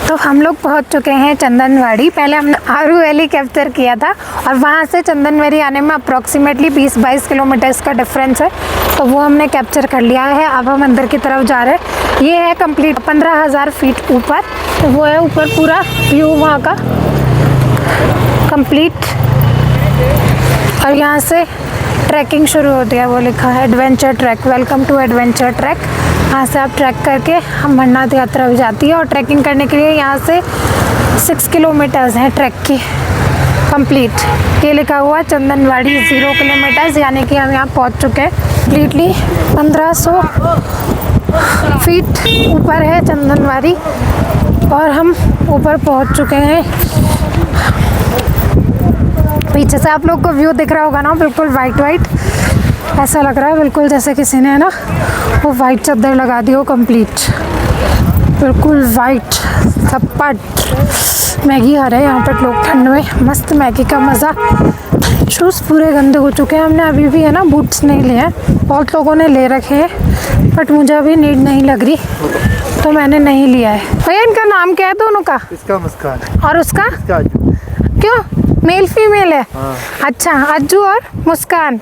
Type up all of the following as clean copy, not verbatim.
तो हम लोग पहुंच चुके हैं चंदनवाड़ी। पहले हमने आरू वैली कैप्चर किया था और वहां से चंदनवाड़ी आने में अप्रॉक्सीमेटली 20-22 किलोमीटर्स का डिफरेंस है, तो वो हमने कैप्चर कर लिया है। अब हम अंदर की तरफ जा रहे हैं। ये है कंप्लीट 15,000 फीट ऊपर, तो वो है ऊपर पूरा व्यू वहाँ का कंप्लीट। और यहाँ से ट्रैकिंग शुरू होती है, वो लिखा है adventure track, welcome to adventure track. यहाँ से आप ट्रैक करके अमरनाथ यात्रा भी जाती है। और ट्रैकिंग करने के लिए यहाँ से 6 किलोमीटर्स हैं ट्रैक की कंप्लीट। ये लिखा हुआ चंदनवाड़ी 0 किलोमीटर्स, यानी कि हम यहाँ पहुँच चुके हैं। कंप्लीटली 1500 फीट ऊपर है चंदनवाड़ी और हम ऊपर पहुँच चुके हैं। पीछे से आप लोग को व्यू दिख रहा होगा ना, बिल्कुल वाइट ऐसा लग रहा है, बिल्कुल जैसे किसी ने ना वो वाइट चादर लगा दी हो कंप्लीट, बिल्कुल वाइट सपाट। मैगी आ रहा है यहाँ पर लोग ठंड में, मस्त मैगी का मज़ा। शूज़ पूरे गंदे हो चुके हैं, हमने अभी भी है ना बूट्स नहीं लिए हैं। बहुत लोगों ने ले रखे हैं बट मुझे अभी नीड नहीं लग रही, तो मैंने नहीं लिया है। भैया इनका नाम क्या है दोनों का? इसका मुस्कान और उसका? क्यों, मेल फीमेल है? हाँ। अच्छा, अज्जू और मुस्कान।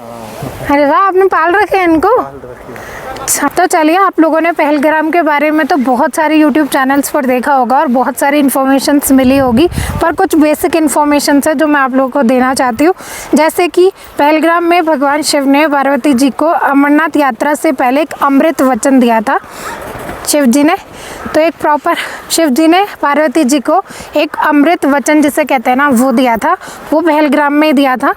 अरे वाह, आपने पाल रखे हैं इनको? अच्छा, तो चलिए, आप लोगों ने पहलगाम के बारे में तो बहुत सारे यूट्यूब चैनल्स पर देखा होगा और बहुत सारी इन्फॉर्मेशंस मिली होगी, पर कुछ बेसिक इन्फॉर्मेशंस है जो मैं आप लोगों को देना चाहती हूँ। जैसे कि पहलगाम में भगवान शिव ने पार्वती जी को अमरनाथ यात्रा से पहले एक अमृत वचन दिया था, शिव जी ने। तो एक प्रॉपर शिव जी ने पार्वती जी को एक अमृत वचन जिसे कहते हैं ना, वो दिया था, वो पहलगाम में दिया था।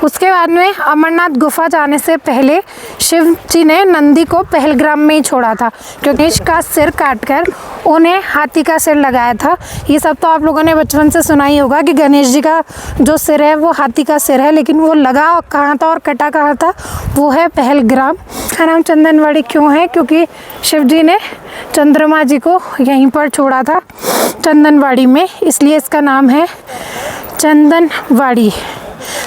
उसके बाद में अमरनाथ गुफा जाने से पहले शिव जी ने नंदी को पहलगाम में ही छोड़ा था, क्योंकि इसका सिर काटकर उन्हें हाथी का सिर लगाया था। ये सब तो आप लोगों ने बचपन से सुना ही होगा कि गणेश जी का जो सिर है वो हाथी का सिर है, लेकिन वो लगा कहाँ था और कटा कहाँ था, वो है पहलगाम। का नाम चंदनवाड़ी क्यों है? क्योंकि शिव जी ने चंद्रमा जी को यहीं पर छोड़ा था चंदनवाड़ी में, इसलिए इसका नाम है चंदनवाड़ी।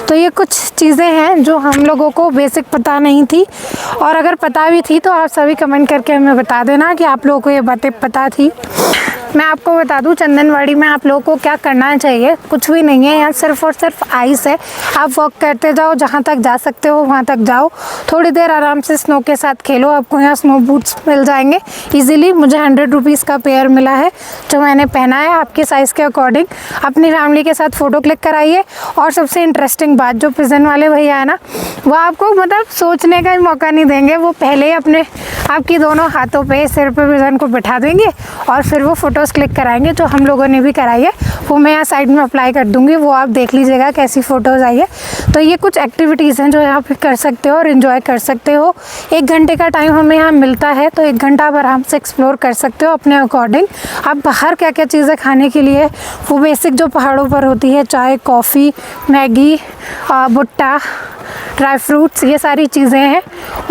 तो ये कुछ चीज़ें हैं जो हम लोगों को बेसिक पता नहीं थी, और अगर पता भी थी तो आप सभी कमेंट करके हमें बता देना कि आप लोगों को ये बातें पता थी। मैं आपको बता दूं, चंदनवाड़ी में आप लोगों को क्या करना चाहिए, कुछ भी नहीं है यहाँ, सिर्फ और सिर्फ आइस है। आप वॉक करते जाओ, जहाँ तक जा सकते हो वहाँ तक जाओ, थोड़ी देर आराम से स्नो के साथ खेलो। आपको यहाँ स्नो बूट्स मिल जाएंगे इजीली। मुझे 100 रुपीज़ का पेयर मिला है जो मैंने पहना है आपके साइज़ के अकॉर्डिंग। अपनी फैमिली के साथ फ़ोटो क्लिक कराइए। और सबसे इंटरेस्टिंग बात, जो पिजन वाले भैया है ना, वो आपको मतलब सोचने का ही मौका नहीं देंगे। वो पहले ही अपने आपकी दोनों हाथों पे सिर पे पिजन को बिठा देंगे और फिर वो फ़ोटोज़ क्लिक कराएंगे, जो हम लोगों ने भी कराई है। वो मैं यहाँ साइड में अप्लाई कर दूँगी, वो आप देख लीजिएगा कैसी फ़ोटोज़ आई है। तो ये कुछ एक्टिविटीज़ हैं जो यहाँ पे कर सकते हो और इन्जॉय कर सकते हो। 1 घंटे का टाइम हमें यहाँ मिलता है, तो 1 घंटा आप आराम से एक्सप्लोर कर सकते हो अपने अकॉर्डिंग। आप बाहर क्या क्या चीज़ें खाने के लिए, वो बेसिक जो पहाड़ों पर होती है, चाय, कॉफ़ी, मैगी, भुट्टा, ड्राई फ्रूट्स, ये सारी चीज़ें हैं।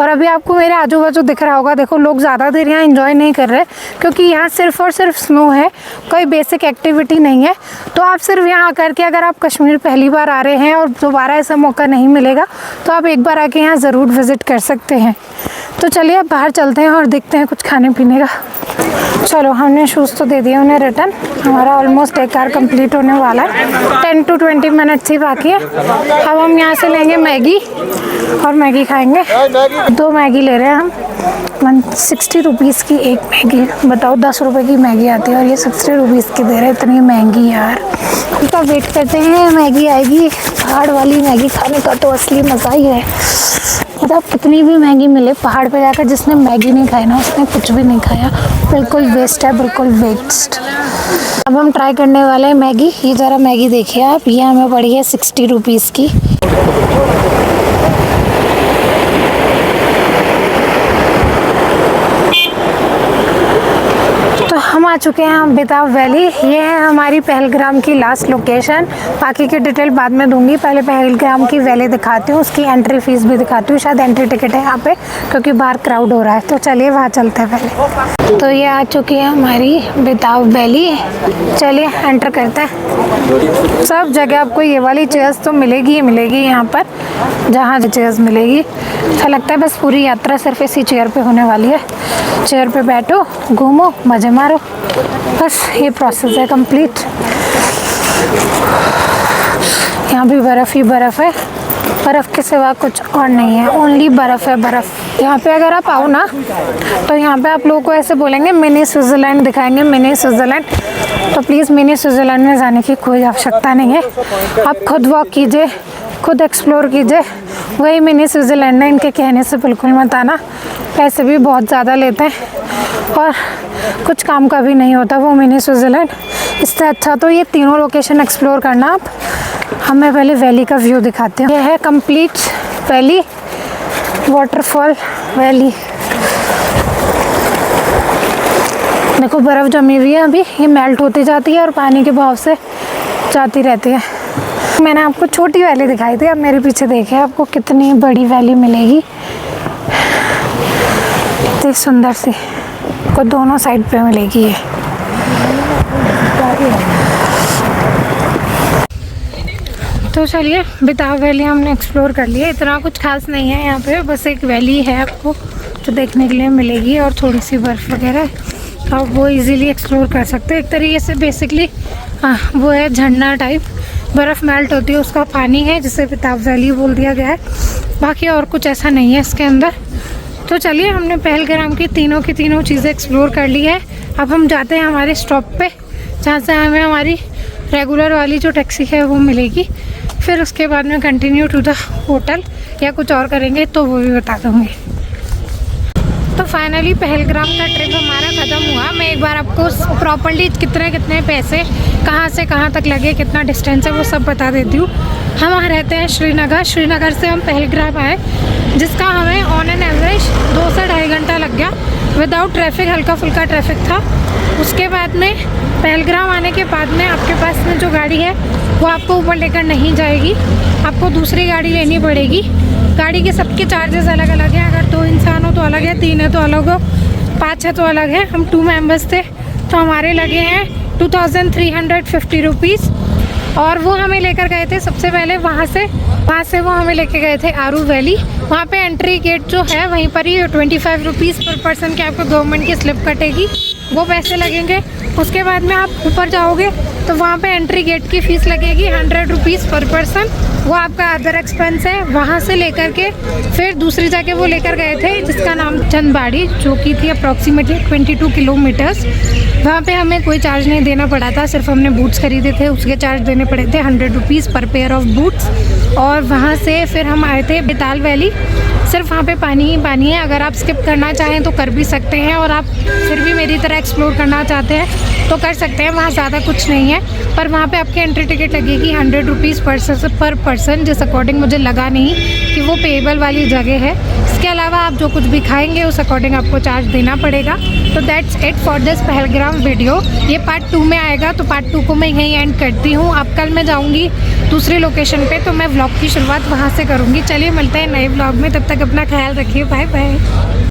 और अभी आपको मेरे आजू बाजू दिख रहा होगा, देखो लोग ज़्यादा देर यहाँ एंजॉय नहीं कर रहे, क्योंकि यहाँ सिर्फ और सिर्फ स्नो है, कोई बेसिक एक्टिविटी नहीं है। तो आप सिर्फ यहाँ आकर के, अगर आप कश्मीर पहली बार आ रहे हैं और दोबारा ऐसा मौका नहीं मिलेगा, तो आप एक बार आके यहाँ ज़रूर विज़िट कर सकते हैं। तो चलिए अब बाहर चलते हैं और देखते हैं कुछ खाने पीने का। चलो, हमने शूज़ तो दे दिए उन्हें रिटर्न। हमारा ऑलमोस्ट 1 आवर कंप्लीट होने वाला है, 10 to 20 मिनट्स ही बाकी है। अब हम यहाँ से लेंगे मैगी और मैगी खाएंगे। 2 मैगी ले रहे हैं हम, 160 रुपीज़ की एक मैगी। बताओ, 10 रुपये की मैगी आती है और ये 60 रुपीज़ की दे रहे हैं, इतनी महंगी यार। उसका वेट करते हैं, मैगी आएगी। पहाड़ वाली मैगी खाने का तो असली मज़ा ही है। मतलब कितनी भी महंगी मिले, पहाड़ पे जाकर जिसने मैगी नहीं खाई ना, उसने कुछ भी नहीं खाया। बिल्कुल वेस्ट है, बिल्कुल वेस्ट। अब हम ट्राई करने वाले हैं मैगी। ये ज़रा मैगी देखिए आप, ये हमें पड़ी है 60 रुपीज़ की। हम आ चुके हैं बेताब वैली। ये है हमारी पहलगाम की लास्ट लोकेशन। बाकी की डिटेल बाद में दूंगी, पहले पहलगाम की वैली दिखाती हूँ, उसकी एंट्री फीस भी दिखाती हूँ। शायद एंट्री टिकट है यहाँ पे, क्योंकि बाहर क्राउड हो रहा है। तो चलिए वहाँ चलते हैं पहले। तो ये आ चुकी है हमारी बेताब वैली। चलिए एंटर करते हैं। सब जगह आपको ये वाली चेयर्स तो मिलेगी ही मिलेगी यहाँ पर, जहाँ चेयर्स मिलेगी। अच्छा लगता है, बस पूरी यात्रा सिर्फ इसी चेयर पे होने वाली है। चेयर पे बैठो, घूमो, मज़े मारो। बस ये प्रोसेस है कंप्लीट। यहाँ भी बर्फ़ ही बर्फ़ है, बर्फ़ के सिवा कुछ और नहीं है, ओनली बर्फ़ है बर्फ़। यहाँ पे अगर आप आओ ना तो यहाँ पे आप लोगों को ऐसे बोलेंगे मिनी स्विट्ज़रलैंड दिखाएंगे, मिनी स्विट्ज़रलैंड। तो प्लीज़ मिनी स्विट्ज़रलैंड में जाने की कोई आवश्यकता नहीं है, आप खुद वॉक कीजिए, खुद एक्सप्लोर कीजिए, वही मिनी स्विट्ज़रलैंड है। इनके कहने से बिल्कुल मत आना, पैसे भी बहुत ज़्यादा लेते हैं और कुछ काम का भी नहीं होता वो मिनी स्विट्ज़रलैंड। इससे अच्छा तो ये तीनों लोकेशन एक्सप्लोर करना आप। हमें पहले वैली का व्यू दिखाते हैं। यह है कंप्लीट वैली, वाटरफॉल वैली। देखो बर्फ़ जमी हुई है, अभी ये मेल्ट होती जाती है और पानी के बहाव से जाती रहती है। मैंने आपको छोटी वैली दिखाई थी, अब मेरे पीछे देखिए आपको कितनी बड़ी वैली मिलेगी, इतनी सुंदर सी को दोनों साइड पे मिलेगी ये। तो चलिए बेताब वैली हमने एक्सप्लोर कर लिया। इतना कुछ खास नहीं है यहाँ पे, बस एक वैली है आपको जो देखने के लिए मिलेगी और थोड़ी सी बर्फ़ वगैरह, आप वो इजीली एक्सप्लोर कर सकते हैं। एक तरीके से बेसिकली वो है झरना टाइप, बर्फ़ मेल्ट होती है उसका पानी है जिसे बेताब वैली बोल दिया गया है। बाकी और कुछ ऐसा नहीं है इसके अंदर। तो चलिए हमने पहलगाम की तीनों चीज़ें एक्सप्लोर कर ली है। अब हम जाते हैं हमारे स्टॉप पे, जहाँ से हमें हमारी रेगुलर वाली जो टैक्सी है वो मिलेगी। फिर उसके बाद में कंटिन्यू टू द होटल या कुछ और करेंगे तो वो भी बता दूँगी। तो फाइनली पहलगाम का ट्रिप हमारा ख़त्म हुआ। मैं एक बार आपको प्रॉपर्ली कितने पैसे कहाँ से कहाँ तक लगे, कितना डिस्टेंस है, वो सब बता देती हूँ। हम रहते हैं श्रीनगर से हम पहलगाम आए, जिसका हमें ऑन एन एवरेज 2 से 2.5 घंटा लग गया विदाउट ट्रैफिक, हल्का फुल्का ट्रैफिक था। उसके बाद में पहलगाम आने के बाद में आपके पास में जो गाड़ी है वो आपको ऊपर लेकर नहीं जाएगी, आपको दूसरी गाड़ी लेनी पड़ेगी। गाड़ी के सबके चार्जेस अलग अलग हैं, अगर 2 इंसान हो तो अलग है, 3 है तो अलग हो, 5 है तो अलग है। हम 2 मेंबर्स थे तो हमारे लगे हैं 2350 रुपीज़। और वो हमें लेकर गए थे सबसे पहले वहाँ से वो हमें लेके गए थे आरू वैली। वहाँ पे एंट्री गेट जो है वहीं पर ही 25 रुपीज़ पर पर्सन के आपको गवर्नमेंट की स्लिप कटेगी, वो पैसे लगेंगे। उसके बाद में आप ऊपर जाओगे तो वहाँ पे एंट्री गेट की फ़ीस लगेगी 100 रुपीज़ पर पर्सन, वो आपका अदर एक्सपेंस है। वहाँ से लेकर के फिर दूसरी जगह वो लेकर गए थे जिसका नाम चंदबाड़ी, जो कि थी अप्रॉक्सीमेटली 22 किलोमीटर्स। वहाँ पे हमें कोई चार्ज नहीं देना पड़ा था, सिर्फ हमने बूट्स खरीदे थे, उसके चार्ज देने पड़े थे 100 रुपीज़ पर पेयर ऑफ बूट्स। और वहाँ से फिर हम आए थे बेताल वैली। सिर्फ वहाँ पे पानी ही पानी है, अगर आप स्किप करना चाहें तो कर भी सकते हैं, और आप फिर भी मेरी तरह एक्सप्लोर करना चाहते हैं तो कर सकते हैं। वहाँ ज़्यादा कुछ नहीं है, पर वहाँ पे आपकी एंट्री टिकट लगेगी 100 रुपीज़ पर पर्सन, जिस अकॉर्डिंग मुझे लगा नहीं कि वो पेएबल वाली जगह है। इसके अलावा आप जो कुछ भी खाएंगे उस अकॉर्डिंग आपको चार्ज देना पड़ेगा। तो that's it for this Pahalgam video. ये पार्ट 2 में आएगा, तो पार्ट 2 को मैं यहीं एंड करती हूँ। अब कल मैं जाऊँगी दूसरी लोकेशन पे, तो मैं व्लॉग की शुरुआत वहाँ से करूँगी। चलिए मिलते हैं नए व्लॉग में, तब तक अपना ख्याल रखिए, बाय बाय।